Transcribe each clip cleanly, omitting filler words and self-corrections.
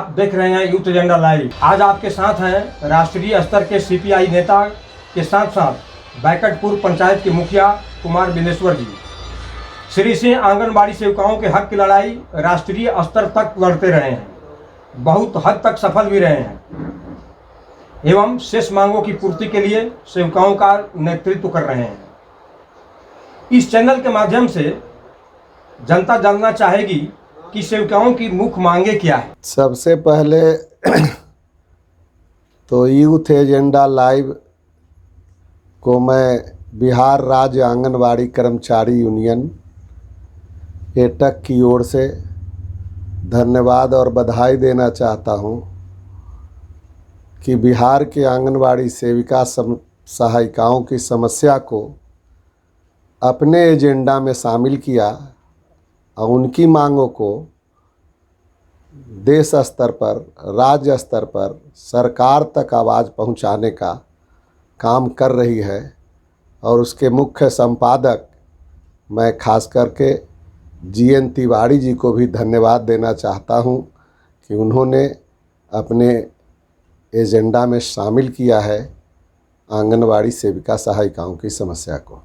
आप देख रहे हैं यूथ एजेंडा लाइव। आज आपके साथ हैं राष्ट्रीय स्तर के सीपीआई नेता के साथ साथ बैकटपुर पंचायत के मुखिया कुमार बिंदेश्वर जी। श्री सिंह आंगनबाड़ी सेविकाओं के हक की लड़ाई राष्ट्रीय स्तर तक लड़ते रहे हैं, बहुत हद तक सफल भी रहे हैं एवं शेष मांगों की पूर्ति के लिए सेविकाओं का नेतृत्व कर रहे हैं। इस चैनल के माध्यम से जनता जानना चाहेगी कि सेविकाओं की मुख्य मांगे क्या है। सबसे पहले तो यूथ एजेंडा लाइव को मैं बिहार राज्य आंगनबाड़ी कर्मचारी यूनियन एटक की ओर से धन्यवाद और बधाई देना चाहता हूं कि बिहार के आंगनबाड़ी सेविका सहायिकाओं की समस्या को अपने एजेंडा में शामिल किया और उनकी मांगों को देश स्तर पर, राज्य स्तर पर सरकार तक आवाज़ पहुंचाने का काम कर रही है। और उसके मुख्य संपादक मैं खास करके जीएन तिवारी जी को भी धन्यवाद देना चाहता हूं कि उन्होंने अपने एजेंडा में शामिल किया है आंगनबाड़ी सेविका सहायिकाओं की समस्या को।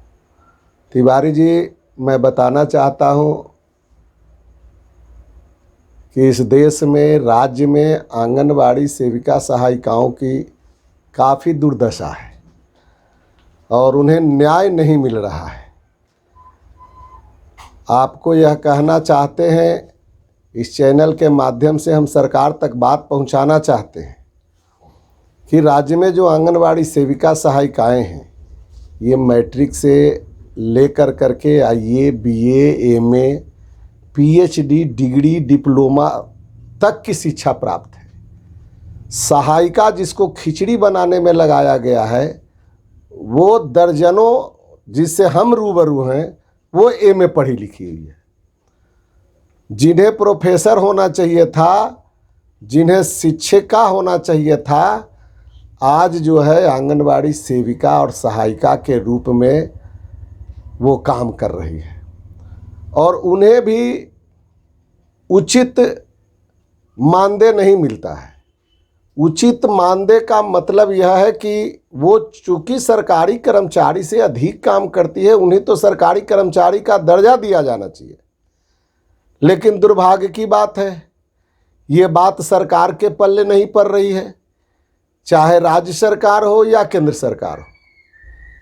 तिवारी जी, मैं बताना चाहता हूं कि इस देश में, राज्य में आंगनबाड़ी सेविका सहायिकाओं की काफ़ी दुर्दशा है और उन्हें न्याय नहीं मिल रहा है। आपको यह कहना चाहते हैं, इस चैनल के माध्यम से हम सरकार तक बात पहुंचाना चाहते हैं कि राज्य में जो आंगनबाड़ी सेविका सहायिकाएं हैं, ये मैट्रिक से लेकर करके आईए, BA, MA, PhD degree, diploma तक की शिक्षा प्राप्त है। सहायिका जिसको खिचड़ी बनाने में लगाया गया है, वो दर्जनों जिससे हम रूबरू हैं, वो एमए पढ़ी लिखी हुई है। जिन्हें प्रोफेसर होना चाहिए था, जिन्हें शिक्षिका होना चाहिए था, आज जो है आंगनबाड़ी सेविका और सहायिका के रूप में वो काम कर रही है और उन्हें भी उचित मानदेय नहीं मिलता है। उचित मानदेय का मतलब यह है कि वो चूँकि सरकारी कर्मचारी से अधिक काम करती है, उन्हें तो सरकारी कर्मचारी का दर्जा दिया जाना चाहिए। लेकिन दुर्भाग्य की बात है, ये बात सरकार के पल्ले नहीं पड़ रही है, चाहे राज्य सरकार हो या केंद्र सरकार हो।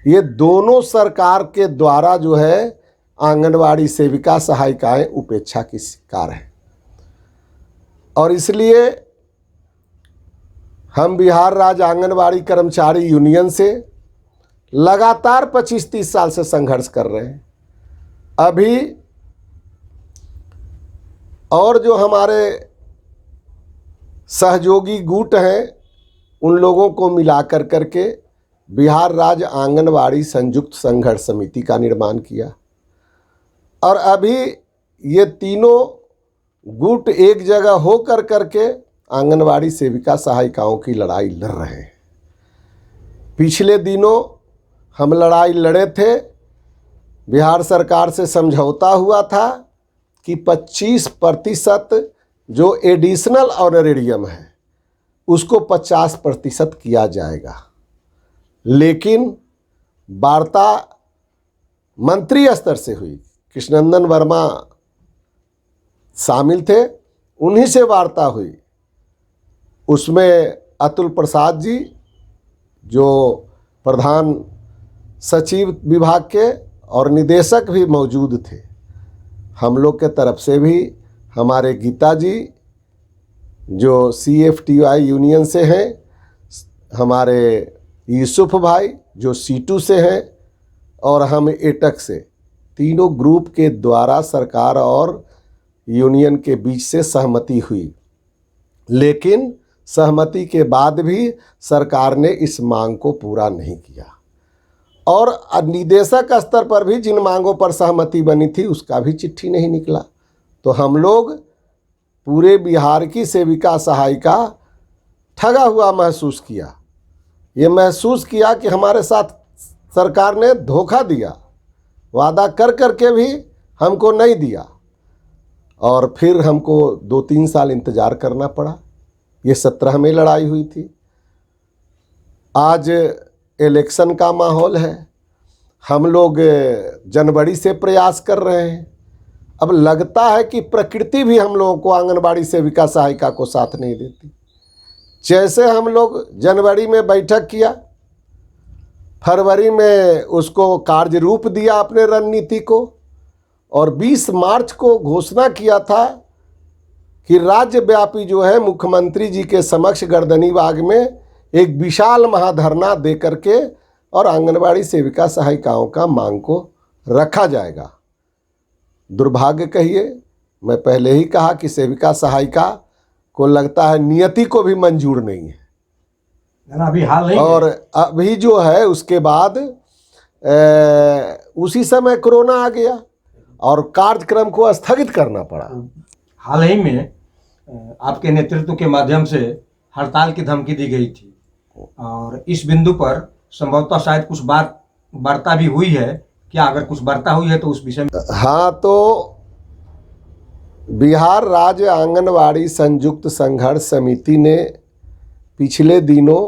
ये दोनों सरकार के द्वारा जो है आंगनबाड़ी सेविका सहायिकाएं उपेक्षा की शिकार हैं। और इसलिए हम बिहार राज्य आंगनबाड़ी कर्मचारी यूनियन से लगातार 25-30 साल से संघर्ष कर रहे हैं। अभी और जो हमारे सहयोगी गुट हैं, उन लोगों को मिलाकर करके बिहार राज्य आंगनबाड़ी संयुक्त संघर्ष समिति का निर्माण किया और अभी ये तीनों गुट एक जगह हो करके आंगनबाड़ी सेविका सहायिकाओं की लड़ाई लड़ रहे हैं। पिछले दिनों हम लड़ाई लड़े थे, बिहार सरकार से समझौता हुआ था कि 25% जो एडिशनल ऑनरेरियम है उसको 50% किया जाएगा। लेकिन वार्ता मंत्री स्तर से हुई, कृष्णनंदन वर्मा शामिल थे, उन्हीं से वार्ता हुई। उसमें अतुल प्रसाद जी जो प्रधान सचिव विभाग के और निदेशक भी मौजूद थे। हम लोग के तरफ से भी हमारे गीता जी जो CFTI यूनियन से हैं, हमारे यूसुफ भाई जो C2 से हैं और हम एटक से, तीनों ग्रुप के द्वारा सरकार और यूनियन के बीच से सहमति हुई। लेकिन सहमति के बाद भी सरकार ने इस मांग को पूरा नहीं किया और निदेशक स्तर पर भी जिन मांगों पर सहमति बनी थी उसका भी चिट्ठी नहीं निकला। तो हम लोग पूरे बिहार की सेविका सहायिका ठगा हुआ महसूस किया। ये महसूस किया कि हमारे साथ सरकार ने धोखा दिया, वादा कर के भी हमको नहीं दिया और फिर हमको 2-3 साल इंतज़ार करना पड़ा। ये 17 में लड़ाई हुई थी। आज इलेक्शन का माहौल है, हम लोग जनवरी से प्रयास कर रहे हैं। अब लगता है कि प्रकृति भी हम लोगों को आंगनबाड़ी सेविका सहायिका को साथ नहीं देती। जैसे हम लोग जनवरी में बैठक किया, फरवरी में उसको कार्य रूप दिया अपने रणनीति को, और 20 मार्च को घोषणा किया था कि राज्यव्यापी जो है मुख्यमंत्री जी के समक्ष गर्दनी बाग में एक विशाल महाधरना दे करके और आंगनबाड़ी सेविका सहायिकाओं का मांग को रखा जाएगा। दुर्भाग्य कहिए, मैं पहले ही कहा कि सेविका सहायिका को लगता है नियति को भी मंजूर नहीं है। अभी हाल नहीं और अभी जो है उसके बाद उसी समय कोरोना आ गया और कार्यक्रम को स्थगित करना पड़ा। हाल ही में आपके नेतृत्व के माध्यम से हड़ताल की धमकी दी गई थी, और इस बिंदु पर संभवतः शायद कुछ बात वार्ता भी हुई है क्या? अगर कुछ वार्ता हुई है तो उस विषय में। हाँ, तो बिहार राज्य आंगनवाड़ी संयुक्त संघर्ष समिति ने पिछले दिनों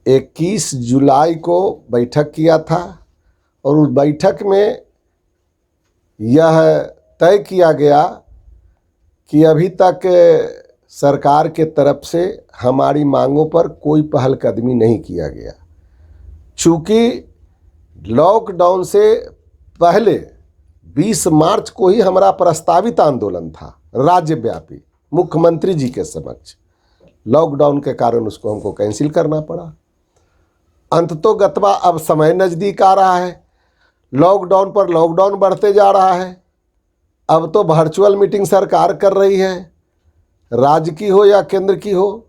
21 जुलाई को बैठक किया था, और उस बैठक में यह तय किया गया कि अभी तक सरकार के तरफ से हमारी मांगों पर कोई पहलकदमी नहीं किया गया। चूँकि लॉकडाउन से पहले 20 मार्च को ही हमारा प्रस्तावित आंदोलन था राज्यव्यापी मुख्यमंत्री जी के समक्ष, लॉकडाउन के कारण उसको हमको कैंसिल करना पड़ा। अंततोगत्वा अब समय नज़दीक आ रहा है, लॉकडाउन पर लॉकडाउन बढ़ते जा रहा है। अब तो वर्चुअल मीटिंग सरकार कर रही है, राज्य की हो या केंद्र की हो,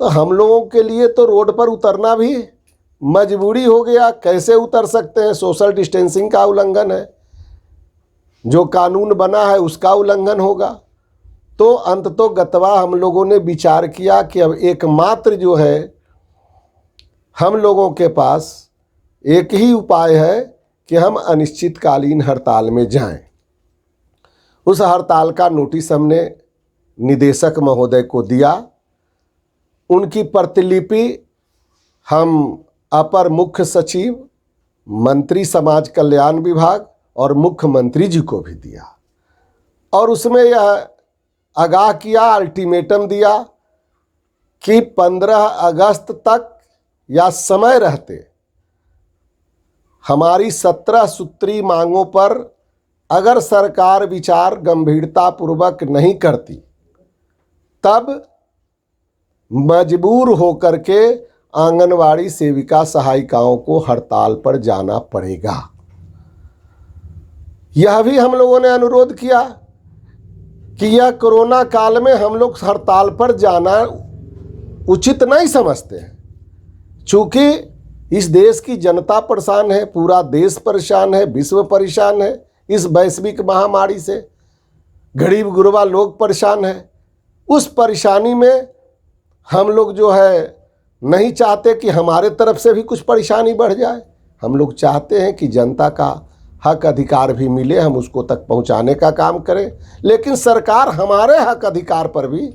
तो हम लोगों के लिए तो रोड पर उतरना भी मजबूरी हो गया। कैसे उतर सकते हैं? सोशल डिस्टेंसिंग का उल्लंघन है, जो कानून बना है उसका उल्लंघन होगा। तो अंततोगत्वा हम लोगों ने विचार किया कि अब एकमात्र जो है हम लोगों के पास एक ही उपाय है कि हम अनिश्चितकालीन हड़ताल में जाएं। उस हड़ताल का नोटिस हमने निदेशक महोदय को दिया। उनकी प्रतिलिपि हम अपर मुख्य सचिव, मंत्री समाज कल्याण विभाग और मुख्यमंत्री जी को भी दिया, और उसमें यह आगाह किया, अल्टीमेटम दिया कि 15 अगस्त तक या समय रहते हमारी 17 सूत्री मांगों पर अगर सरकार विचार गंभीरतापूर्वक नहीं करती, तब मजबूर होकर के आंगनवाड़ी सेविका सहायिकाओं को हड़ताल पर जाना पड़ेगा। यह भी हम लोगों ने अनुरोध किया कि यह कोरोना काल में हम लोग हड़ताल पर जाना उचित नहीं समझते हैं, चूँकि इस देश की जनता परेशान है, पूरा देश परेशान है, विश्व परेशान है इस वैश्विक महामारी से, गरीब गुरबा लोग परेशान हैं। उस परेशानी में हम लोग जो है नहीं चाहते कि हमारे तरफ से भी कुछ परेशानी बढ़ जाए। हम लोग चाहते हैं कि जनता का हक अधिकार भी मिले, हम उसको तक पहुंचाने का काम करें, लेकिन सरकार हमारे हक अधिकार पर भी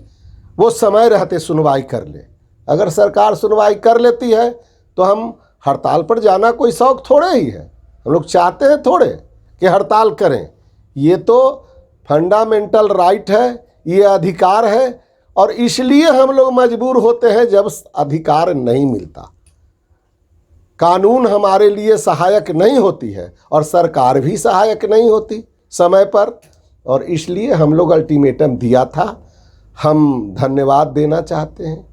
वो समय रहते सुनवाई कर ले। अगर सरकार सुनवाई कर लेती है तो हम हड़ताल पर जाना कोई शौक थोड़े ही है, हम लोग चाहते हैं थोड़े कि हड़ताल करें। ये तो फंडामेंटल राइट है, ये अधिकार है, और इसलिए हम लोग मजबूर होते हैं जब अधिकार नहीं मिलता, कानून हमारे लिए सहायक नहीं होती है और सरकार भी सहायक नहीं होती समय पर, और इसलिए हम लोग अल्टीमेटम दिया था। हम धन्यवाद देना चाहते हैं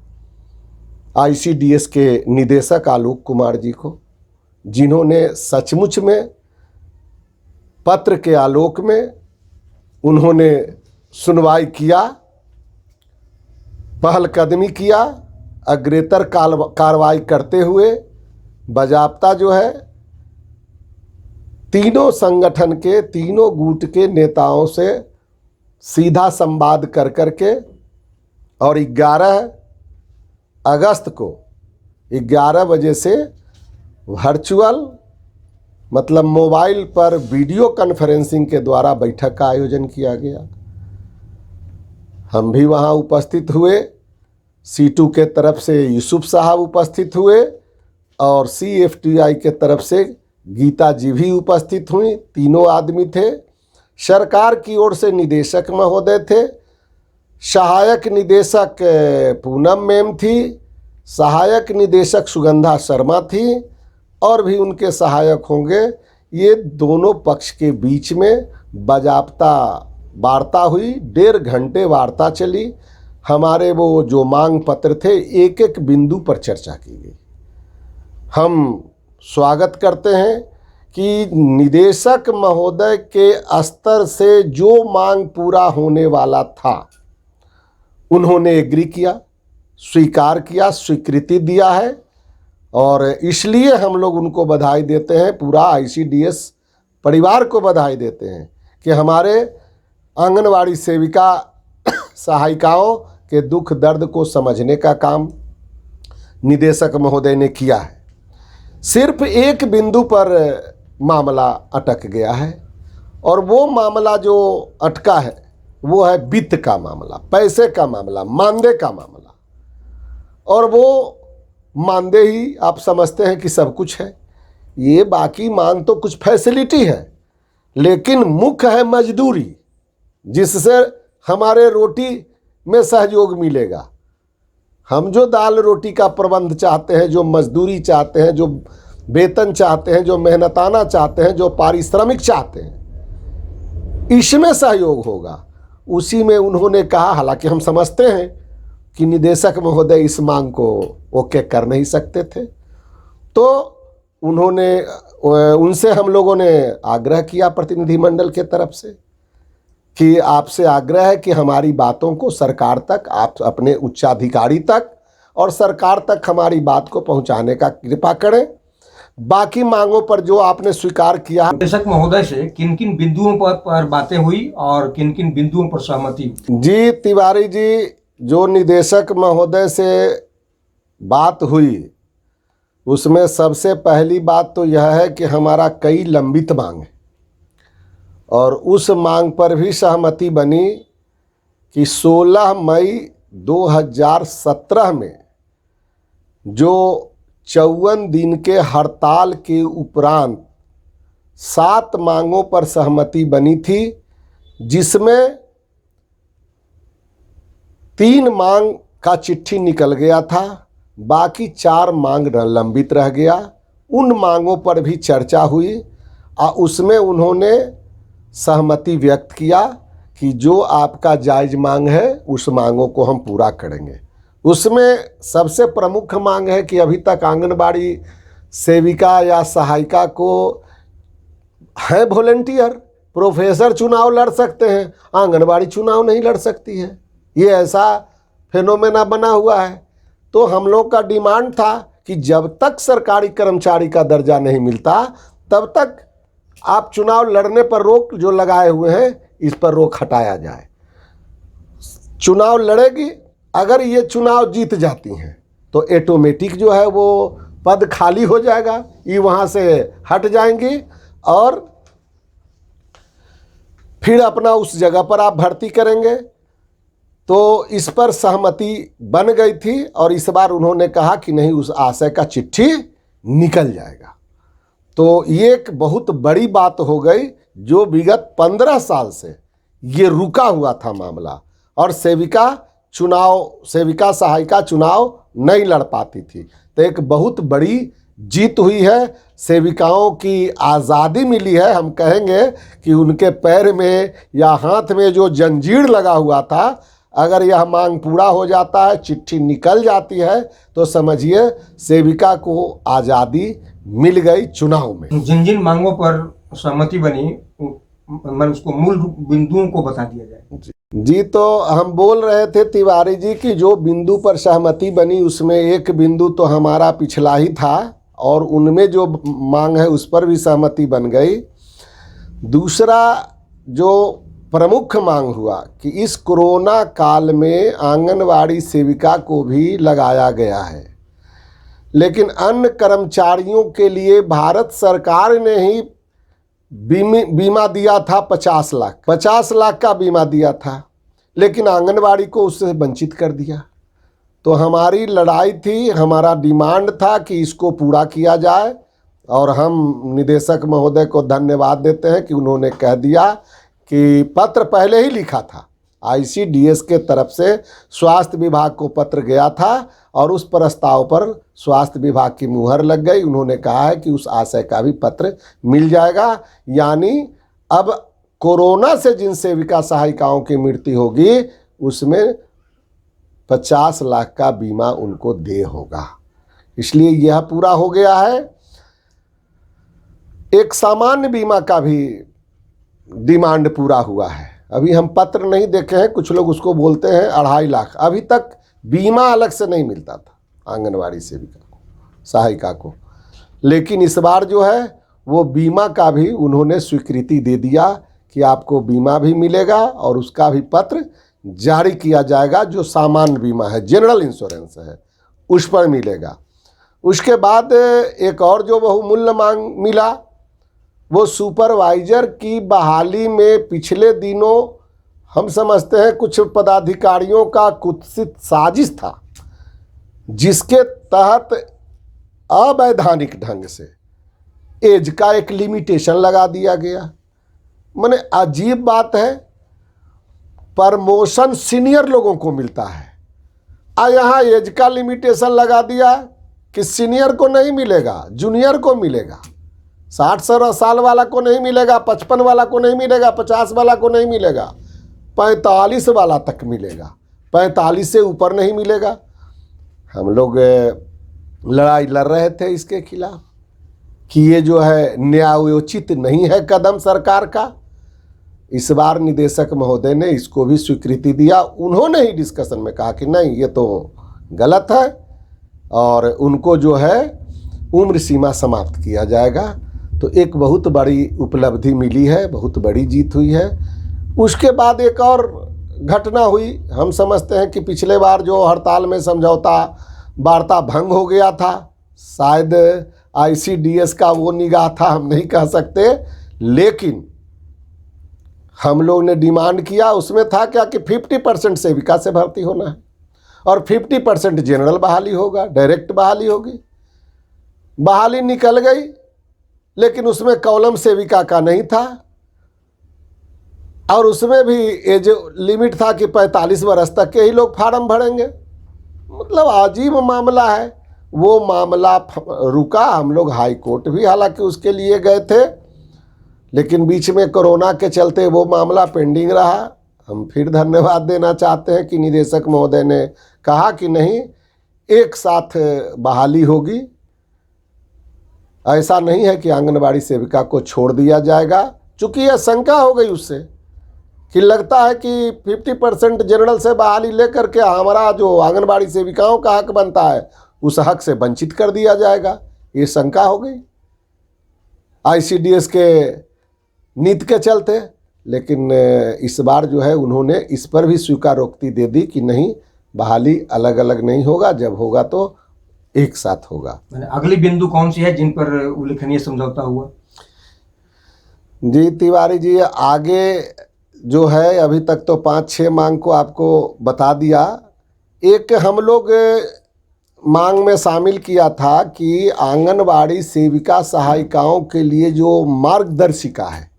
ICDS के निदेशक आलोक कुमार जी को, जिन्होंने सचमुच में पत्र के आलोक में उन्होंने सुनवाई किया, पहलकदमी किया, अग्रेतर कार्रवाई करते हुए बाजाप्ता जो है तीनों संगठन के, तीनों गुट के नेताओं से सीधा संवाद कर करके, और 11 अगस्त को 11 बजे से वर्चुअल मतलब मोबाइल पर वीडियो कॉन्फ्रेंसिंग के द्वारा बैठक का आयोजन किया गया। हम भी वहां उपस्थित हुए C2 के तरफ से यूसुफ साहब उपस्थित हुए और CFTI के तरफ से गीता जी भी उपस्थित हुई। तीनों आदमी थे। सरकार की ओर से निदेशक महोदय थे, सहायक निदेशक पूनम मैम थी, सहायक निदेशक सुगंधा शर्मा थी और भी उनके सहायक होंगे। ये दोनों पक्ष के बीच में बाजाप्ता वार्ता हुई। 1.5 घंटे वार्ता चली। हमारे वो जो मांग पत्र थे एक एक बिंदु पर चर्चा की गई। हम स्वागत करते हैं कि निदेशक महोदय के स्तर से जो मांग पूरा होने वाला था उन्होंने एग्री किया, स्वीकार किया, स्वीकृति दिया है और इसलिए हम लोग उनको बधाई देते हैं। पूरा ICDS परिवार को बधाई देते हैं कि हमारे आंगनवाड़ी सेविका सहायिकाओं के दुख दर्द को समझने का काम निदेशक महोदय ने किया है। सिर्फ एक बिंदु पर मामला अटक गया है और वो मामला जो अटका है वो है वित्त का मामला, पैसे का मामला, मानदेय का मामला। और वो मानदेय ही आप समझते हैं कि सब कुछ है। ये बाकी मांग तो कुछ फैसिलिटी है, लेकिन मुख्य है मजदूरी, जिससे हमारे रोटी में सहयोग मिलेगा। हम जो दाल रोटी का प्रबंध चाहते हैं, जो मजदूरी चाहते हैं, जो वेतन चाहते हैं, जो मेहनताना चाहते हैं, जो पारिश्रमिक चाहते हैं, इसमें सहयोग होगा। उसी में उन्होंने कहा, हालांकि हम समझते हैं कि निदेशक महोदय इस मांग को ओके कर नहीं सकते थे, तो उनसे हम लोगों ने आग्रह किया प्रतिनिधिमंडल के तरफ से कि आपसे आग्रह है कि हमारी बातों को सरकार तक, आप अपने उच्चाधिकारी तक और सरकार तक हमारी बात को पहुंचाने का कृपा करें। बाकी मांगों पर जो आपने स्वीकार किया। निदेशक महोदय से किन किन बिंदुओं पर बातें हुई और किन किन बिंदुओं पर सहमति? जी तिवारी जी, जो निदेशक महोदय से बात हुई उसमें सबसे पहली बात तो यह है कि हमारा कई लंबित मांग है और उस मांग पर भी सहमति बनी कि 16 मई 2017 में जो 54 दिन के हड़ताल के उपरांत 7 मांगों पर सहमति बनी थी, जिसमें 3 मांग का चिट्ठी निकल गया था, बाकी 4 मांग लंबित रह गया। उन मांगों पर भी चर्चा हुई और उसमें उन्होंने सहमति व्यक्त किया कि जो आपका जायज़ मांग है उस मांगों को हम पूरा करेंगे। उसमें सबसे प्रमुख मांग है कि अभी तक आंगनबाड़ी सेविका या सहायिका को है वॉलंटियर, प्रोफेसर चुनाव लड़ सकते हैं, आंगनबाड़ी चुनाव नहीं लड़ सकती है। ये ऐसा फेनोमेना बना हुआ है। तो हम लोग का डिमांड था कि जब तक सरकारी कर्मचारी का दर्जा नहीं मिलता तब तक आप चुनाव लड़ने पर रोक जो लगाए हुए हैं इस पर रोक हटाया जाए। चुनाव लड़ेगी, अगर ये चुनाव जीत जाती हैं तो ऑटोमेटिक जो है वो पद खाली हो जाएगा, ये वहाँ से हट जाएंगी और फिर अपना उस जगह पर आप भर्ती करेंगे। तो इस पर सहमति बन गई थी और इस बार उन्होंने कहा कि नहीं, उस आशय का चिट्ठी निकल जाएगा। तो ये एक बहुत बड़ी बात हो गई, जो विगत 15 साल से ये रुका हुआ था मामला और सेविका सहायिका चुनाव नहीं लड़ पाती थी। तो एक बहुत बड़ी जीत हुई है, सेविकाओं की आज़ादी मिली है। हम कहेंगे कि उनके पैर में या हाथ में जो जंजीर लगा हुआ था, अगर यह मांग पूरा हो जाता है, चिट्ठी निकल जाती है, तो समझिए सेविका को आज़ादी मिल गई चुनाव में। जिन जिन मांगों पर सहमति बनी, मैं उसको मूल बिंदुओं को बता दिया जाए। जी, तो हम बोल रहे थे तिवारी जी कि जो बिंदु पर सहमति बनी उसमें एक बिंदु तो हमारा पिछला ही था और उनमें जो मांग है उस पर भी सहमति बन गई। दूसरा जो प्रमुख मांग हुआ कि इस कोरोना काल में आंगनवाड़ी सेविका को भी लगाया गया है, लेकिन अन्य कर्मचारियों के लिए भारत सरकार ने ही बीमा दिया था 50 लाख का बीमा दिया था, लेकिन आंगनवाड़ी को उससे वंचित कर दिया। तो हमारी लड़ाई थी, हमारा डिमांड था कि इसको पूरा किया जाए। और हम निदेशक महोदय को धन्यवाद देते हैं कि उन्होंने कह दिया कि पत्र पहले ही लिखा था, ICDS के तरफ से स्वास्थ्य विभाग को पत्र गया था और उस प्रस्ताव पर स्वास्थ्य विभाग की मुहर लग गई। उन्होंने कहा है कि उस आशय का भी पत्र मिल जाएगा। यानी अब कोरोना से जिन सेविका सहायिकाओं की मृत्यु होगी उसमें 50 लाख का बीमा उनको दे होगा, इसलिए यह पूरा हो गया है। एक सामान्य बीमा का भी डिमांड पूरा हुआ है। अभी हम पत्र नहीं देखे हैं, कुछ लोग उसको बोलते हैं 2.5 लाख। अभी तक बीमा अलग से नहीं मिलता था आंगनवाड़ी सेविका को, सहायिका को, लेकिन इस बार जो है वो बीमा का भी उन्होंने स्वीकृति दे दिया कि आपको बीमा भी मिलेगा और उसका भी पत्र जारी किया जाएगा। जो सामान्य बीमा है, जनरल इंश्योरेंस है, उस पर मिलेगा। उसके बाद एक और जो बहुमूल्य मांग मिला वो सुपरवाइजर की बहाली में पिछले दिनों हम समझते हैं कुछ पदाधिकारियों का कुत्सित साजिश था, जिसके तहत अवैधानिक ढंग से एज का एक लिमिटेशन लगा दिया गया। माने अजीब बात है, प्रमोशन सीनियर लोगों को मिलता है और यहाँ एज का लिमिटेशन लगा दिया कि सीनियर को नहीं मिलेगा, जूनियर को मिलेगा। 60 साल वाला को नहीं मिलेगा, 55 वाला को नहीं मिलेगा, 50 वाला को नहीं मिलेगा, 45 वाला तक मिलेगा, 45 से ऊपर नहीं मिलेगा। हम लोग लड़ाई लड़ रहे थे इसके खिलाफ कि ये जो है न्यायोचित नहीं है कदम सरकार का। इस बार निदेशक महोदय ने इसको भी स्वीकृति दिया। उन्होंने ही डिस्कशन में कहा कि नहीं, ये तो गलत है और उनको जो है उम्र सीमा समाप्त किया जाएगा। तो एक बहुत बड़ी उपलब्धि मिली है, बहुत बड़ी जीत हुई है। उसके बाद एक और घटना हुई। हम समझते हैं कि पिछले बार जो हड़ताल में समझौता वार्ता भंग हो गया था, शायद ICDS का वो निगाह था, हम नहीं कह सकते, लेकिन हम लोग ने डिमांड किया। उसमें था क्या कि 50% सेविका से भर्ती होना है और 50% जनरल बहाली होगा, डायरेक्ट बहाली होगी। बहाली निकल गई, लेकिन उसमें कॉलम सेविका का नहीं था और उसमें भी एज लिमिट था कि 45 वर्ष तक के ही लोग फार्म भरेंगे। मतलब अजीब मामला है। वो मामला रुका। हम लोग हाई कोर्ट भी हालांकि उसके लिए गए थे, लेकिन बीच में कोरोना के चलते वो मामला पेंडिंग रहा। हम फिर धन्यवाद देना चाहते हैं कि निदेशक महोदय ने कहा कि नहीं, एक साथ बहाली होगी। ऐसा नहीं है कि आंगनबाड़ी सेविका को छोड़ दिया जाएगा, चूँकि यह शंका हो गई उससे कि लगता है कि 50% जनरल से बहाली लेकर के हमारा जो आंगनबाड़ी सेविकाओं का हक बनता है उस हक से वंचित कर दिया जाएगा। ये शंका हो गई ICDS के नीति के चलते। लेकिन इस बार जो है उन्होंने इस पर भी स्वीकारोक्ति दे दी कि नहीं, बहाली अलग अलग नहीं होगा, जब होगा तो एक साथ होगा। अगली बिंदु कौन सी है जिन पर उल्लेखनीय समझौता हुआ? जी तिवारी जी, आगे जो है अभी तक तो 5-6 मांग को आपको बता दिया। एक हम लोग मांग में शामिल किया था कि आंगनबाड़ी सेविका सहायिकाओं के लिए जो मार्गदर्शिका है,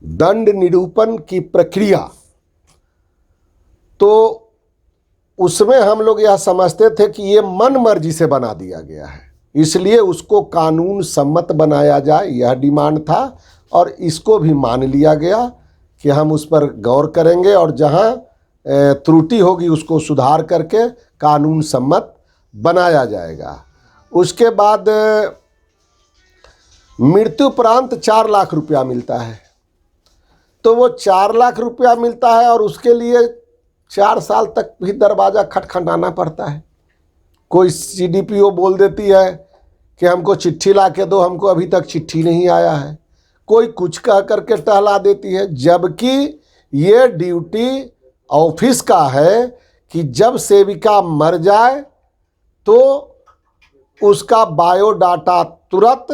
दंड निरूपण की प्रक्रिया, तो उसमें हम लोग यह समझते थे कि ये मन मर्जी से बना दिया गया है, इसलिए उसको कानून सम्मत बनाया जाए, यह डिमांड था। और इसको भी मान लिया गया कि हम उस पर गौर करेंगे और जहां त्रुटि होगी उसको सुधार करके कानून सम्मत बनाया जाएगा। उसके बाद मृत्युपरांत 4 लाख रुपया मिलता है, तो वो 4 लाख रुपया मिलता है और उसके लिए 4 साल तक भी दरवाज़ा खटखटाना पड़ता है। कोई CDPO बोल देती है कि हमको चिट्ठी ला के दो, हमको अभी तक चिट्ठी नहीं आया है। कोई कुछ कह करके टहला देती है, जबकि ये ड्यूटी ऑफिस का है कि जब सेविका मर जाए तो उसका बायोडाटा तुरंत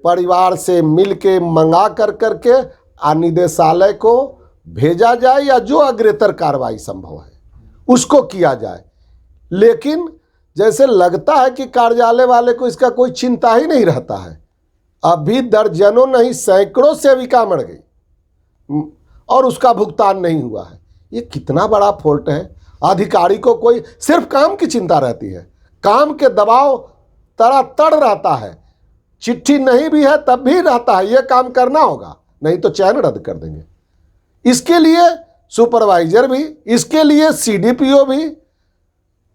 परिवार से मिल के मंगा करके निदेशालय को भेजा जाए या जो अग्रेतर कार्रवाई संभव है उसको किया जाए। लेकिन जैसे लगता है कि कार्यालय वाले को इसका कोई चिंता ही नहीं रहता है। अभी दर्जनों नहीं सैकड़ों सेविका मर गई और उसका भुगतान नहीं हुआ है। ये कितना बड़ा फॉल्ट है। अधिकारी को कोई सिर्फ काम की चिंता रहती है, काम के दबाव तड़ रहता है। चिट्ठी नहीं भी है तब भी रहता है ये काम करना होगा, नहीं तो चयन रद्द कर देंगे। इसके लिए सुपरवाइजर भी, इसके लिए सीडीपीओ भी,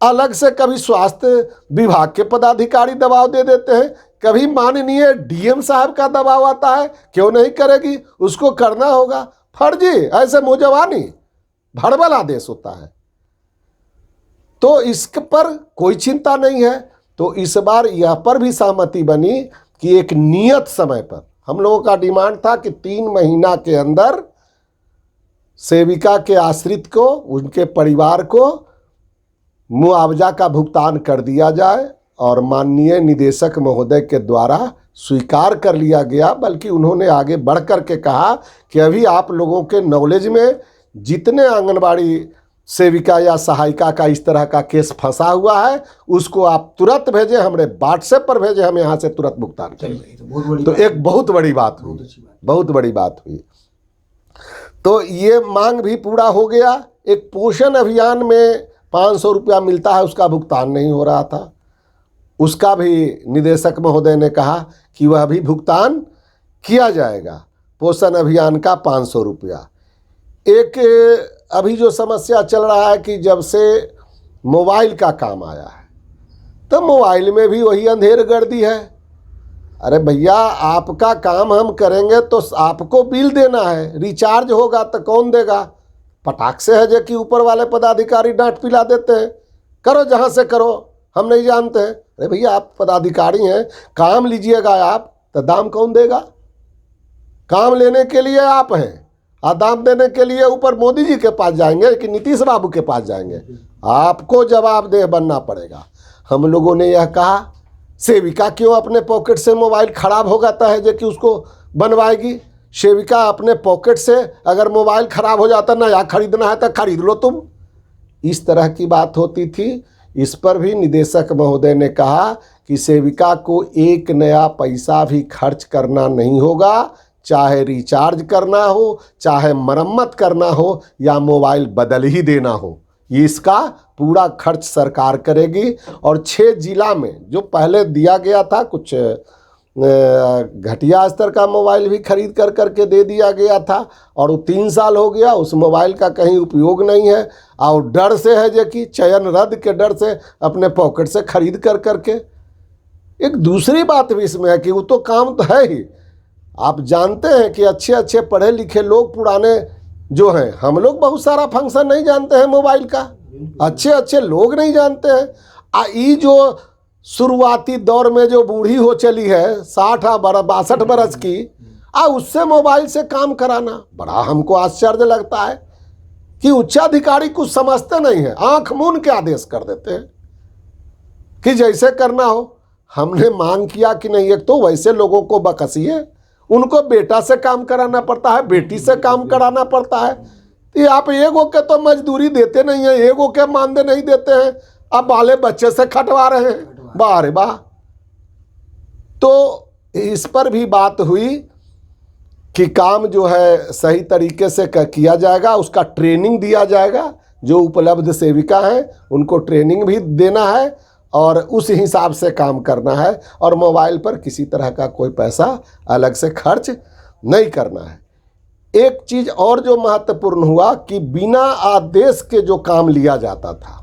अलग से कभी स्वास्थ्य विभाग के पदाधिकारी दबाव दे देते हैं, कभी माननीय डीएम साहब का दबाव आता है, क्यों नहीं करेगी, उसको करना होगा। फर्जी, ऐसे मुजवानी भड़बल आदेश होता है। तो इस पर कोई चिंता नहीं है। तो इस बार यह पर भी सहमति बनी कि एक नियत समय पर, हम लोगों का डिमांड था कि 3 महीना के अंदर सेविका के आश्रित को, उनके परिवार को मुआवजा का भुगतान कर दिया जाए, और माननीय निदेशक महोदय के द्वारा स्वीकार कर लिया गया। बल्कि उन्होंने आगे बढ़ कर के कहा कि अभी आप लोगों के नॉलेज में जितने आंगनबाड़ी सेविका या सहायिका का इस तरह का केस फंसा हुआ है, उसको आप तुरंत भेजें, हमारे व्हाट्सएप पर भेजें, हम यहाँ से तुरंत भुगतान करेंगे। तो एक बहुत बड़ी बात हुई, बहुत बड़ी बात हुई। तो ये मांग भी पूरा हो गया। एक पोषण अभियान में 500 रुपया मिलता है, उसका भुगतान नहीं हो रहा था, उसका भी निदेशक महोदय ने कहा कि वह भी भुगतान किया जाएगा, पोषण अभियान का 500 रुपया। एक अभी जो समस्या चल रहा है कि जब से मोबाइल का काम आया है, तो मोबाइल में भी वही अंधेर गर्दी है। अरे भैया, आपका काम हम करेंगे तो आपको बिल देना है, रिचार्ज होगा तो कौन देगा? पटाख से है जो कि ऊपर वाले पदाधिकारी डांट पिला देते हैं, करो जहाँ से करो, हम नहीं जानते हैं। अरे भैया, आप पदाधिकारी हैं, काम लीजिएगा आप, तो दाम कौन देगा? काम लेने के लिए आप हैं, और दाम देने के लिए ऊपर मोदी जी के पास जाएंगे कि नीतीश बाबू के पास जाएंगे? आपको जवाबदेह बनना पड़ेगा। हम लोगों ने यह कहा, सेविका क्यों अपने पॉकेट से मोबाइल खराब हो जाता है जो कि उसको बनवाएगी? सेविका अपने पॉकेट से अगर मोबाइल खराब हो जाता, नया खरीदना है तो खरीद लो तुम। इस तरह की बात होती थी। इस पर भी निदेशक महोदय ने कहा कि सेविका को एक नया पैसा भी खर्च करना नहीं होगा, चाहे रिचार्ज करना हो, चाहे मरम्मत करना हो, या मोबाइल बदल ही देना हो, इसका पूरा खर्च सरकार करेगी। और 6 जिला में जो पहले दिया गया था, कुछ घटिया स्तर का मोबाइल भी खरीद कर करके दे दिया गया था, और वो 3 साल हो गया, उस मोबाइल का कहीं उपयोग नहीं है, और डर से है जो कि चयन रद्द के डर से अपने पॉकेट से खरीद कर करके। एक दूसरी बात भी इसमें है कि वो तो काम तो है ही। आप जानते हैं कि अच्छे अच्छे पढ़े लिखे लोग पुराने जो हैं, हम लोग बहुत सारा फंक्शन नहीं जानते हैं मोबाइल का, अच्छे अच्छे लोग नहीं जानते हैं। ये जो शुरुआती दौर में जो बूढ़ी हो चली है 62 बरस की, उससे मोबाइल से काम कराना बड़ा हमको आश्चर्य लगता है कि उच्चाधिकारी कुछ समझते नहीं है, आंख मूंद के आदेश कर देते हैं कि जैसे करना हो। हमने मांग किया कि नहीं, एक तो वैसे लोगों को बकसिए, उनको बेटा से काम कराना पड़ता है, बेटी से काम कराना पड़ता है। तो आप एगो के तो मजदूरी देते नहीं है, एगो के मानदेय नहीं देते हैं, अब बाले बच्चे से खटवा रहे हैं। वाह रे वाह। तो इस पर भी बात हुई कि काम जो है सही तरीके से किया जाएगा, उसका ट्रेनिंग दिया जाएगा। जो उपलब्ध सेविका हैं उनको ट्रेनिंग भी देना है, और उस हिसाब से काम करना है, और मोबाइल पर किसी तरह का कोई पैसा अलग से खर्च नहीं करना है। एक चीज़ और जो महत्वपूर्ण हुआ कि बिना आदेश के जो काम लिया जाता था,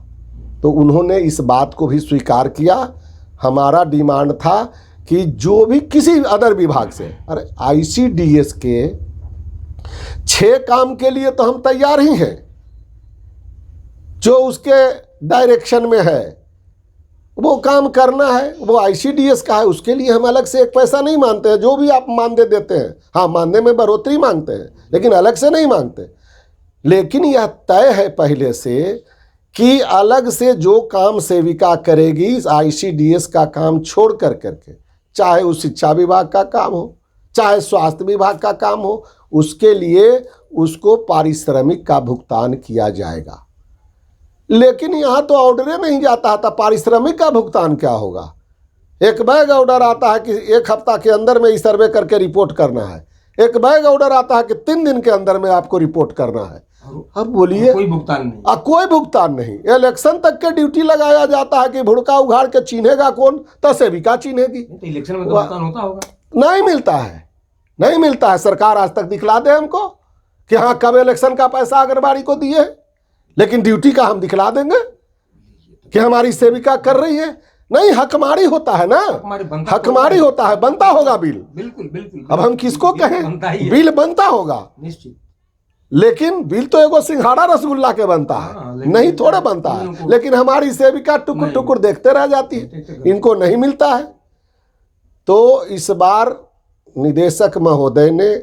तो उन्होंने इस बात को भी स्वीकार किया। हमारा डिमांड था कि जो भी किसी अदर विभाग से, अरे ICDS के 6 काम के लिए तो हम तैयार ही हैं, जो उसके डायरेक्शन में है वो काम करना है, वो ICDS का है, उसके लिए हम अलग से एक पैसा नहीं मांगते हैं। जो भी आप मानदेय देते हैं, हाँ मानदेय में बढ़ोतरी मांगते हैं, लेकिन अलग से नहीं मांगते। लेकिन यह तय है पहले से कि अलग से जो काम सेविका करेगी ICDS का काम छोड़ कर करके, चाहे वो शिक्षा विभाग का काम हो, चाहे स्वास्थ्य विभाग का काम हो, उसके लिए उसको पारिश्रमिक का भुगतान किया जाएगा। लेकिन यहाँ तो ऑर्डर नहीं जाता था, पारिश्रमिक का भुगतान क्या होगा। एक बैग ऑर्डर आता है कि 1 हफ्ता के अंदर में इस सर्वे करके रिपोर्ट करना है, एक बैग ऑर्डर आता है कि 3 दिन के अंदर में आपको रिपोर्ट करना है। अब बोलिए, कोई भुगतान नहीं, कोई भुगतान नहीं। इलेक्शन तक के ड्यूटी लगाया जाता है कि भुड़का उघाड़ के चिन्हेगा कौन, तो सेविका चिन्हेगी। तो इलेक्शन में तो भुगतान होता होगा, नहीं मिलता है, नहीं मिलता है। सरकार आज तक दिखला दे हमको कि हाँ कब इलेक्शन का पैसा आंगनबाड़ी को दिए, लेकिन ड्यूटी का हम दिखला देंगे कि हमारी सेविका कर रही है। नहीं, हकमारी होता है ना, हकमारी होता है, बनता होगा बिल। बिल्कुल बिल्कुल। अब हम किसको कहें, बिल बनता होगा निश्चित, लेकिन बिल तो एगो सिंघाड़ा रसगुल्ला के बनता है, नहीं थोड़ा बनता है। लेकिन हमारी सेविका टुकुर टुकुर देखते रह जाती है, इनको नहीं मिलता है। तो इस बार निदेशक महोदय ने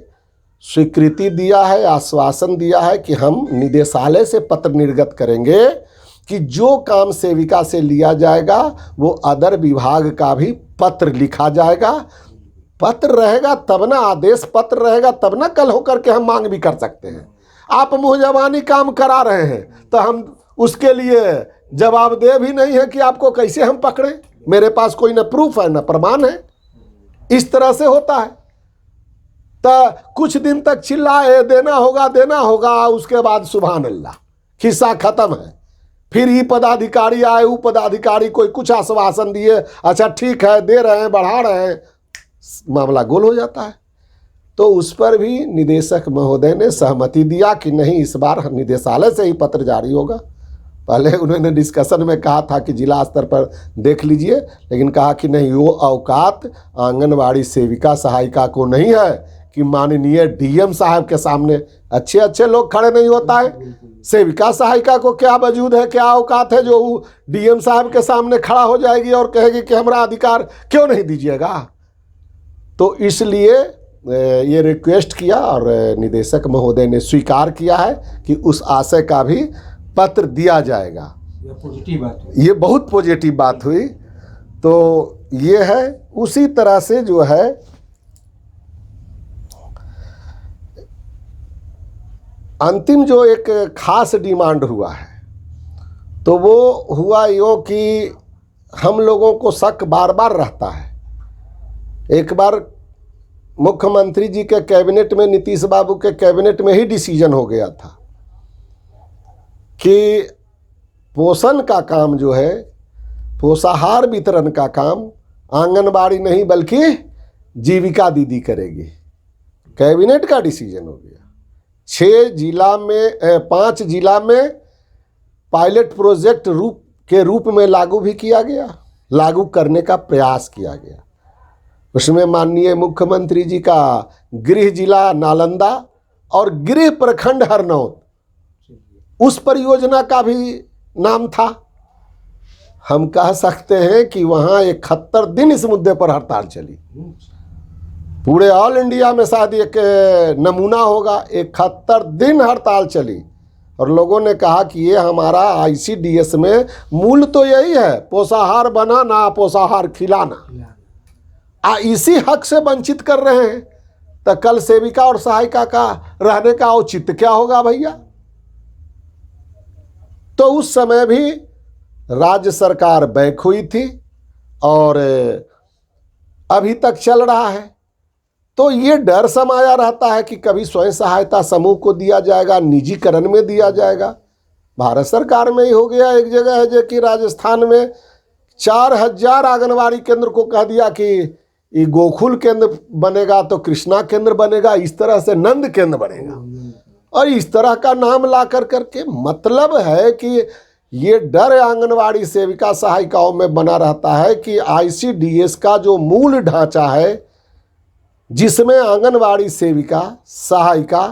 स्वीकृति दिया है, आश्वासन दिया है कि हम निदेशालय से पत्र निर्गत करेंगे कि जो काम सेविका से लिया जाएगा वो अदर विभाग का भी पत्र लिखा जाएगा। पत्र रहेगा तब ना, आदेश पत्र रहेगा तब ना कल होकर के हम मांग भी कर सकते हैं। आप मुँह जबानी काम करा रहे हैं तो हम उसके लिए जवाबदेह भी नहीं है कि आपको कैसे हम पकड़ें। मेरे पास कोई न प्रूफ है न प्रमाण है। इस तरह से होता है। तो कुछ दिन तक चिल्लाए देना होगा, उसके बाद सुभान अल्लाह खिस्सा खत्म है। फिर ये पदाधिकारी आए, वो पदाधिकारी कोई कुछ आश्वासन दिए, अच्छा ठीक है दे रहे हैं, बढ़ा रहे हैं, मामला गोल हो जाता है। तो उस पर भी निदेशक महोदय ने सहमति दिया कि नहीं, इस बार निदेशालय से ही पत्र जारी होगा। पहले उन्होंने डिस्कशन में कहा था कि जिला स्तर पर देख लीजिए, लेकिन कहा कि नहीं, वो औकात आंगनवाड़ी सेविका सहायिका को नहीं है कि माननीय डीएम साहब के सामने अच्छे अच्छे लोग खड़े नहीं होता है। सेविका सहायिका को क्या वजूद है, क्या औकात है जो डीएम साहब के सामने खड़ा हो जाएगी और कहेगी कि हमारा अधिकार क्यों नहीं दीजिएगा। तो इसलिए ये रिक्वेस्ट किया और निदेशक महोदय ने स्वीकार किया है कि उस आशय का भी पत्र दिया जाएगा। ये पॉजिटिव बात हुई, ये बहुत पॉजिटिव बात हुई। तो ये है। उसी तरह से जो है अंतिम जो एक खास डिमांड हुआ है, तो वो हुआ यूँ कि हम लोगों को शक बार बार रहता है। एक बार मुख्यमंत्री जी के कैबिनेट में, नीतीश बाबू के कैबिनेट में ही डिसीजन हो गया था कि पोषण का काम जो है, पोषाहार वितरण का काम आंगनबाड़ी नहीं बल्कि जीविका दीदी करेगी। कैबिनेट का डिसीजन हो गया। 5 जिला में पायलट प्रोजेक्ट के रूप में लागू भी किया गया, लागू करने का प्रयास किया गया। उसमें माननीय मुख्यमंत्री जी का गृह जिला नालंदा और गृह प्रखंड हरनौत, उस परियोजना का भी नाम था। हम कह सकते हैं कि वहाँ 71 दिन इस मुद्दे पर हड़ताल चली। पूरे ऑल इंडिया में शायद एक नमूना होगा। 71 दिन हड़ताल चली और लोगों ने कहा कि ये हमारा ICDS में मूल तो यही है, पोषाहार बनाना, पोषाहार खिलाना। इसी हक से वंचित कर रहे हैं, तो कल सेविका और सहायिका का रहने का औचित्य क्या होगा भैया। तो उस समय भी राज्य सरकार बैक हुई थी और अभी तक चल रहा है। तो ये डर समाया रहता है कि कभी स्वयं सहायता समूह को दिया जाएगा, निजीकरण में दिया जाएगा। भारत सरकार में ही हो गया। एक जगह है जो कि राजस्थान में 4000 आंगनबाड़ी केंद्र को कह दिया कि ये गोकुल केंद्र बनेगा तो कृष्णा केंद्र बनेगा, इस तरह से नंद केंद्र बनेगा। और इस तरह का नाम ला कर करके मतलब है कि ये डर आंगनवाड़ी सेविका सहायिकाओं में बना रहता है कि ICDS का जो मूल ढांचा है, जिसमें आंगनवाड़ी सेविका सहायिका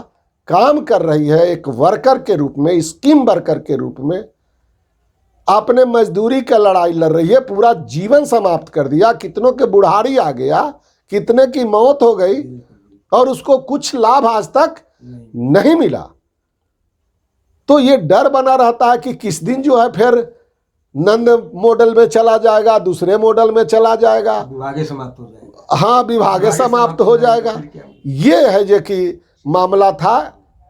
काम कर रही है एक वर्कर के रूप में, स्कीम वर्कर के रूप में, अपने मजदूरी का लड़ाई लड़ रही है, पूरा जीवन समाप्त कर दिया। कितनों के बुढ़ारी आ गया, कितने की मौत हो गई और उसको कुछ लाभ आज तक नहीं मिला। तो ये डर बना रहता है कि किस दिन जो है फिर नंद मॉडल में चला जाएगा, दूसरे मॉडल में चला जाएगा, विभागे समाप्त हो जाएगा। हाँ, विभागे समाप्त हो जाएगा। ये है जो कि मामला था।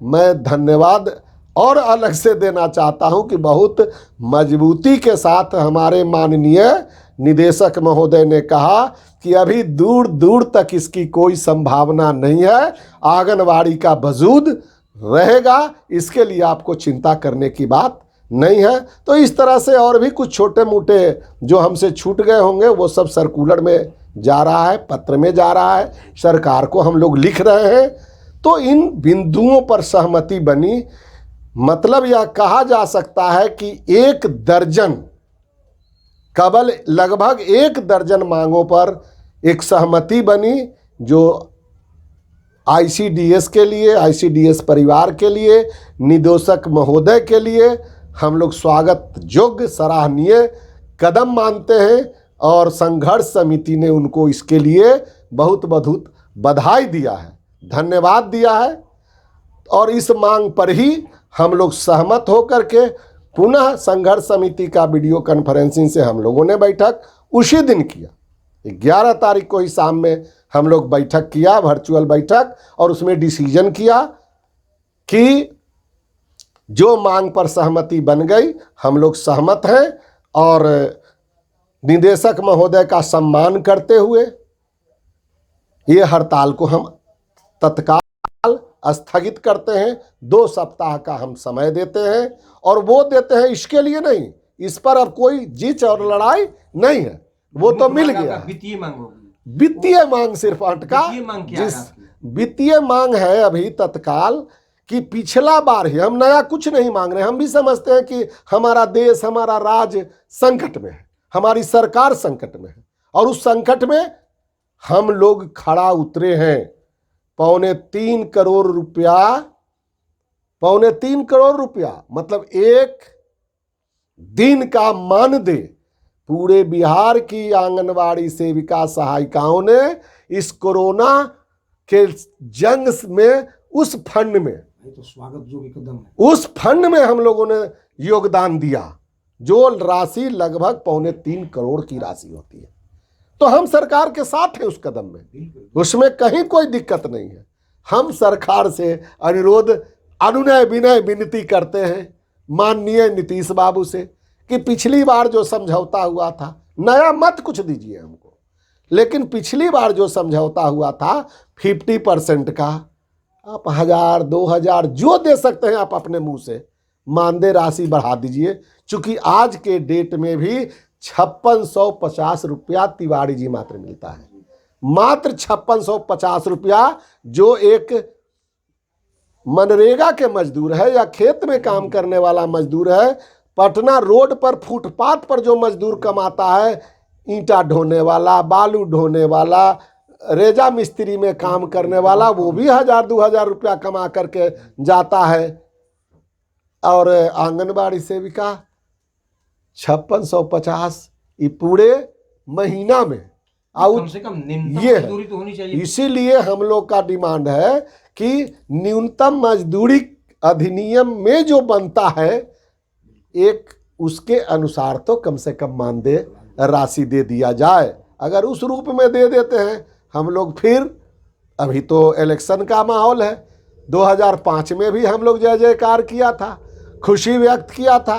मैं धन्यवाद और अलग से देना चाहता हूं कि बहुत मजबूती के साथ हमारे माननीय निदेशक महोदय ने कहा कि अभी दूर दूर तक इसकी कोई संभावना नहीं है, आंगनवाड़ी का वजूद रहेगा, इसके लिए आपको चिंता करने की बात नहीं है। तो इस तरह से और भी कुछ छोटे मोटे जो हमसे छूट गए होंगे वो सब सर्कुलर में जा रहा है, पत्र में जा रहा है, सरकार को हम लोग लिख रहे हैं। तो इन बिंदुओं पर सहमति बनी। मतलब यह कहा जा सकता है कि 1 दर्जन, केवल लगभग 1 दर्जन मांगों पर एक सहमति बनी, जो आईसीडीएस के लिए, आईसीडीएस परिवार के लिए, निदेशक महोदय के लिए हम लोग स्वागत योग्य सराहनीय कदम मानते हैं। और संघर्ष समिति ने उनको इसके लिए बहुत बहुत बधाई दिया है, धन्यवाद दिया है। और इस मांग पर ही हम लोग सहमत होकर के पुनः संघर्ष समिति का वीडियो कॉन्फ्रेंसिंग से हम लोगों ने बैठक उसी दिन किया। 11 तारीख को ही शाम में हम लोग बैठक किया, वर्चुअल बैठक, और उसमें डिसीजन किया कि जो मांग पर सहमति बन गई हम लोग सहमत हैं। और निदेशक महोदय का सम्मान करते हुए ये हड़ताल को हम तत्काल स्थगित करते हैं। 2 सप्ताह का हम समय देते हैं, और वो देते हैं इसके लिए नहीं, इस पर अब कोई जीत और लड़ाई नहीं है, वो तो मिल गया। वित्तीय मांग होगी, वित्तीय मांग सिर्फ अटका, जिस वित्तीय मांग है अभी तत्काल कि पिछला बार ही, हम नया कुछ नहीं मांग रहे। हम भी समझते हैं कि हमारा देश, हमारा राज्य संकट में है, हमारी सरकार संकट में है, और उस संकट में हम लोग खड़ा उतरे हैं। 3.25 करोड़ रुपया, 3.25 करोड़ रुपया मतलब 1 दिन का मानदेय पूरे बिहार की आंगनवाड़ी सेविका सहायिकाओं ने इस कोरोना के जंग में उस फंड में, तो स्वागत योग्य कदम है, उस फंड में हम लोगों ने योगदान दिया, जो राशि लगभग 3.25 करोड़ की राशि होती है। तो हम सरकार के साथ हैं उस कदम में, उसमें कहीं कोई दिक्कत नहीं है। हम सरकार से अनुरोध, अनुनय विनय विनती करते हैं माननीय नीतीश बाबू से कि पिछली बार जो समझौता हुआ था, नया मत कुछ दीजिए हमको, लेकिन पिछली बार जो समझौता हुआ था 50% का, आप 1000 2000 जो दे सकते हैं आप अपने मुंह से मानदेय राशि बढ़ा दीजिए। चूंकि आज के डेट में भी 5650 रुपया तिवारी जी मात्र मिलता है, मात्र 5650 रुपया, जो एक मनरेगा के मजदूर है या खेत में काम करने वाला मजदूर है, पटना रोड पर फुटपाथ पर जो मजदूर कमाता है, ईंटा ढोने वाला, बालू ढोने वाला, रेजा मिस्त्री में काम करने वाला, वो भी 1000-2000 रुपया कमा करके जाता है। और आंगनबाड़ी सेविका 5650 ये पूरे महीना में, कम से कम ये मजदूरी तो होनी चाहिए। इसीलिए हम लोग का डिमांड है कि न्यूनतम मजदूरी अधिनियम में जो बनता है एक, उसके अनुसार तो कम से कम मानदेय राशि दे दिया जाए। अगर उस रूप में दे देते हैं हम लोग, फिर अभी तो इलेक्शन का माहौल है, 2005 में भी हम लोग जय जयकार किया था, खुशी व्यक्त किया था,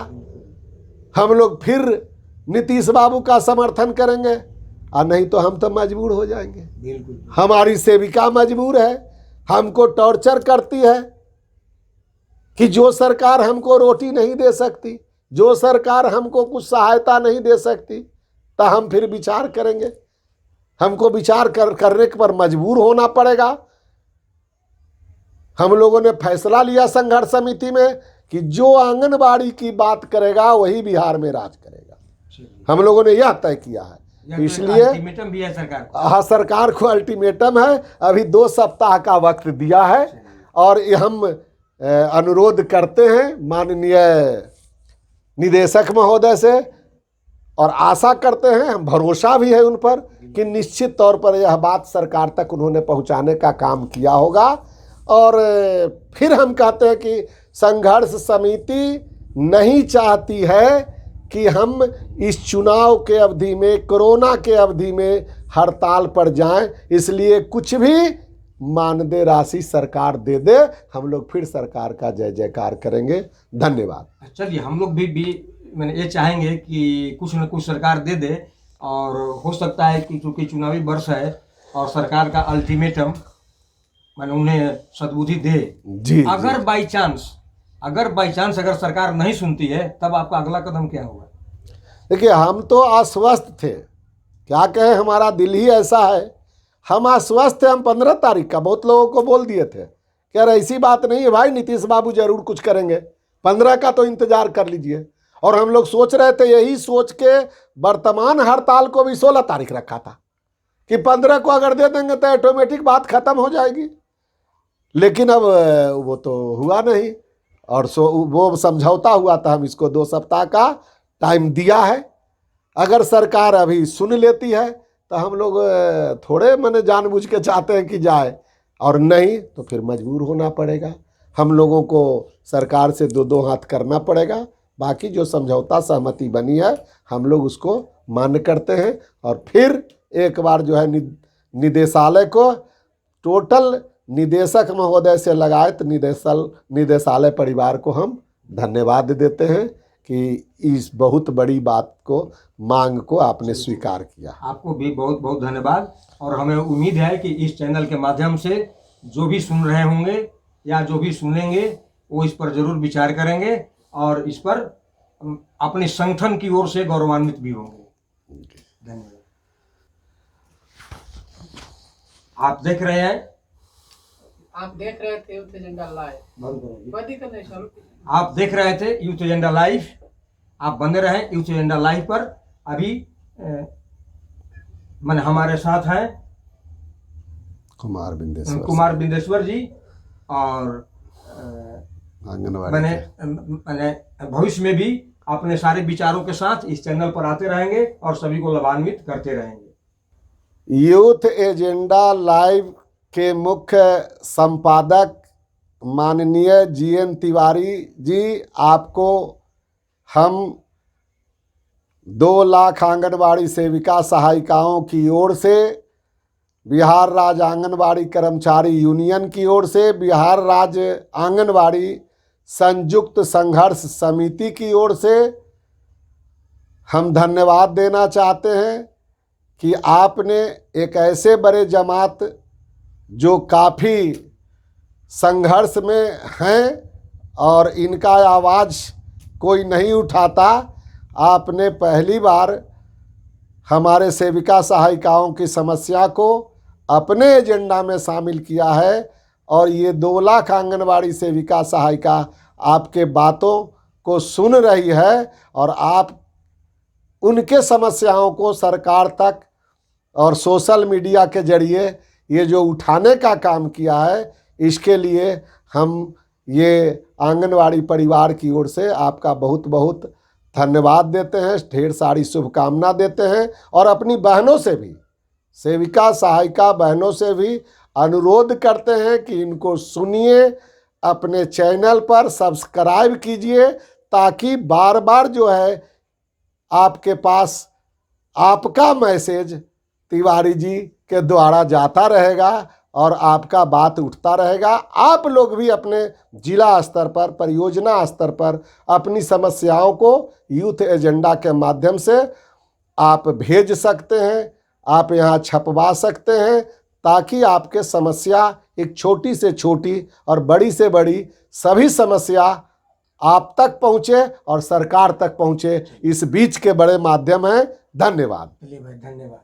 हम लोग फिर नीतीश बाबू का समर्थन करेंगे, और नहीं तो हम तो मजबूर हो जाएंगे। बिल्कुल, हमारी सेविका मजबूर है, हमको टॉर्चर करती है कि जो सरकार हमको रोटी नहीं दे सकती, जो सरकार हमको कुछ सहायता नहीं दे सकती, तो हम फिर विचार करेंगे, हमको विचार करने पर मजबूर होना पड़ेगा। हम लोगों ने फैसला लिया संघर्ष समिति में कि जो आंगनबाड़ी की बात करेगा वही बिहार में राज करेगा, हम लोगों ने यह तय किया है। इसलिए अल्टीमेटम भी है सरकार को। हाँ, सरकार को अल्टीमेटम है, अभी 2 सप्ताह का वक्त दिया है, और हम अनुरोध करते हैं माननीय निदेशक महोदय से, और आशा करते हैं, हम भरोसा भी है उन पर कि निश्चित तौर पर यह बात सरकार तक उन्होंने पहुंचाने का काम किया होगा। और फिर हम कहते हैं कि संघर्ष समिति नहीं चाहती है कि हम इस चुनाव के अवधि में, कोरोना के अवधि में हड़ताल पर जाएं, इसलिए कुछ भी मानदेय राशि सरकार दे दे, हम लोग फिर सरकार का जय जयकार करेंगे। धन्यवाद। चलिए, हम लोग भी मैंने ये चाहेंगे कि कुछ न कुछ सरकार दे दे, और हो सकता है कि चूँकि चुनावी वर्ष है और सरकार का अल्टीमेटम मैंने उन्हें सद्बुद्धि दे। जी अगर बाई चांस अगर सरकार नहीं सुनती है, तब आपका अगला कदम क्या होगा? देखिए, हम तो आश्वस्त थे, क्या कहें, हमारा दिल ही ऐसा है, हम आश्वस्त थे। हम 15 तारीख का बहुत लोगों को बोल दिए थे कि यार ऐसी बात नहीं है भाई, नीतीश बाबू जरूर कुछ करेंगे, 15 का तो इंतजार कर लीजिए। और हम लोग सोच रहे थे, यही सोच के वर्तमान हड़ताल को भी 16 तारीख रखा था कि 15 को अगर दे देंगे तो ऑटोमेटिक बात खत्म हो जाएगी। लेकिन अब वो तो हुआ नहीं, और वो समझौता हुआ था, हम इसको 2 सप्ताह का टाइम दिया है। अगर सरकार अभी सुन लेती है तो हम लोग थोड़े मैंने जानबूझ के चाहते हैं कि जाए, और नहीं तो फिर मजबूर होना पड़ेगा। हम लोगों को सरकार से 2-2 हाथ करना पड़ेगा। बाकी जो समझौता सहमति बनी है, हम लोग उसको मान्य करते हैं, और फिर एक बार जो है निदेशालय को टोटल निदेशक महोदय से लगाए निदेशालय परिवार को हम धन्यवाद देते हैं कि इस बहुत बड़ी बात को, मांग को आपने स्वीकार किया। आपको भी बहुत बहुत धन्यवाद। और हमें उम्मीद है कि इस चैनल के माध्यम से जो भी सुन रहे होंगे या जो भी सुनेंगे, वो इस पर जरूर विचार करेंगे और इस पर अपने संगठन की ओर से गौरवान्वित भी होंगे। धन्यवाद। आप देख रहे थे यूथ एजेंडा लाइव। आप देख रहे थे यूथ एजेंडा लाइव। आप बने रहें यूथ एजेंडा लाइव पर। अभी मैंने हमारे साथ हैं कुमार बिंदेश्वर जी, और मैंने भविष्य में भी अपने सारे विचारों के साथ इस चैनल पर आते रहेंगे और सभी को लाभान्वित करते रहेंगे। यूथ एजेंडा लाइव के मुख्य संपादक माननीय GN तिवारी जी, आपको हम 2 लाख आंगनबाड़ी सेविका सहायिकाओं की ओर से, बिहार राज्य आंगनबाड़ी कर्मचारी यूनियन की ओर से, बिहार राज्य आंगनबाड़ी संयुक्त संघर्ष समिति की ओर से हम धन्यवाद देना चाहते हैं कि आपने एक ऐसे बड़े जमात जो काफ़ी संघर्ष में हैं और इनका आवाज़ कोई नहीं उठाता, आपने पहली बार हमारे सेविका सहायिकाओं की समस्या को अपने एजेंडा में शामिल किया है। और ये 2 लाख आंगनबाड़ी सेविका सहायिका आपके बातों को सुन रही है, और आप उनके समस्याओं को सरकार तक और सोशल मीडिया के जरिए ये जो उठाने का काम किया है, इसके लिए हम ये आंगनवाड़ी परिवार की ओर से आपका बहुत बहुत धन्यवाद देते हैं, ढेर सारी शुभकामना देते हैं। और अपनी बहनों से भी, सेविका सहायिका बहनों से भी अनुरोध करते हैं कि इनको सुनिए, अपने चैनल पर सब्सक्राइब कीजिए, ताकि बार बार जो है आपके पास आपका मैसेज तिवारी जी के द्वारा जाता रहेगा और आपका बात उठता रहेगा। आप लोग भी अपने जिला स्तर पर, परियोजना स्तर पर अपनी समस्याओं को यूथ एजेंडा के माध्यम से आप भेज सकते हैं, आप यहाँ छपवा सकते हैं, ताकि आपके समस्या एक छोटी से छोटी और बड़ी से बड़ी सभी समस्या आप तक पहुँचे और सरकार तक पहुँचे। इस बीच के बड़े माध्यम हैं। धन्यवाद। चलिए भाई, धन्यवाद।